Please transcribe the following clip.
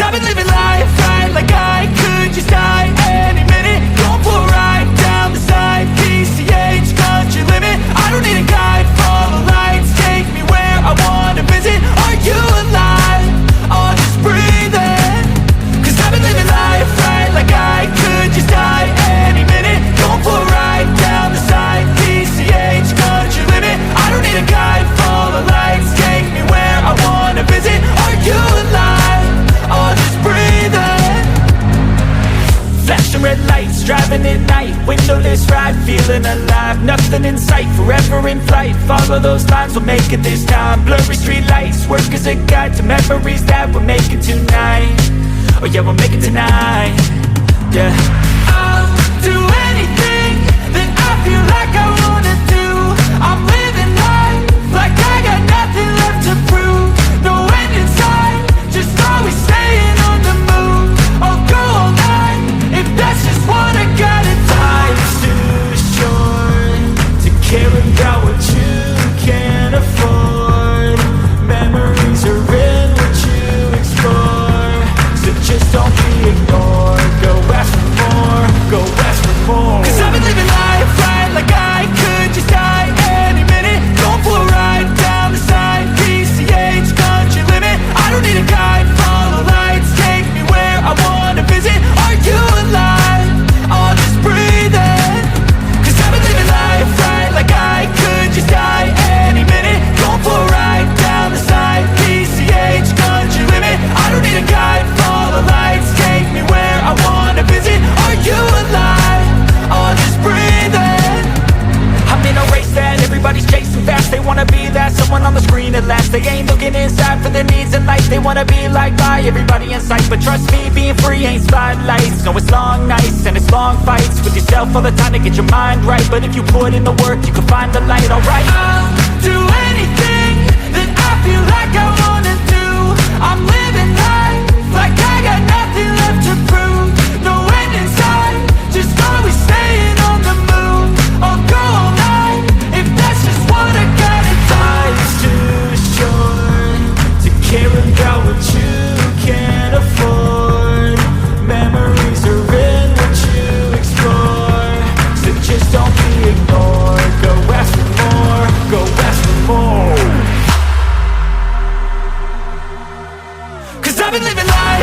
I've been living life right like I could just die any minute. Going for a ride down the side, PCH, country limit. I don't need a guide, follow lights, take me where I wanna visit. Are you alive? Or just breathing? Cause I've been living life right like I could just die any minute. Going for a ride down the side, PCH, country limit. I don't need a guide, follow lights, take me where I wanna visit. Are you alive? Or just breathing? Flashing red lights, driving at night, windowless ride, feeling alive. Nothing in sight, forever in flight. Follow those lines, we'll make it this time. Blurry street lights, work as a guide to memories that we're making tonight. Oh yeah, we'll make it tonight. Yeah. I'll do anything that I feel like I wanna do. I'm living life like I got nothing left to prove. No end in sight, just always staying on the move. I'll go all night if that's just what I gotta do. Life's too short to care about what you can't afford. Memories are in what you explore, so just don't be ignored. Go ask for more, go ask for more. Cause I've been living life right like I could just die any minute. Going for a ride down the side, PCH, country limit. I don't need a guide, follow lights, take me where I wanna visit. Are you alive? Or just breathing? Cause I've been living life right like I could just die any minute. Going for a ride down the side, PCH, country limit. I don't need a guide, follow lights, take me where I wanna visit. Are you alive? Or just breathing? I'm in a race that everybody's chasing fast. They wanna be that someone on the screen at last. They ain't looking inside for their needs in life. They wanna be like by everybody in sight. But trust me, being free ain't spotlights. No, it's long nights and it's long fights with yourself all the time to get your mind right. But if you put in the work, you can find the light, alright. I'll do anything that I feel like I wanna do. I'm living life like I got nothing left to prove. No end in sight, just always staying on the move. I'll go all night if that's just what I gotta do. Life's too short to care about what you can't afford. Memories are in what you explore, so just don't be ignored. Go ask for more, go ask for more. Cause I've been living life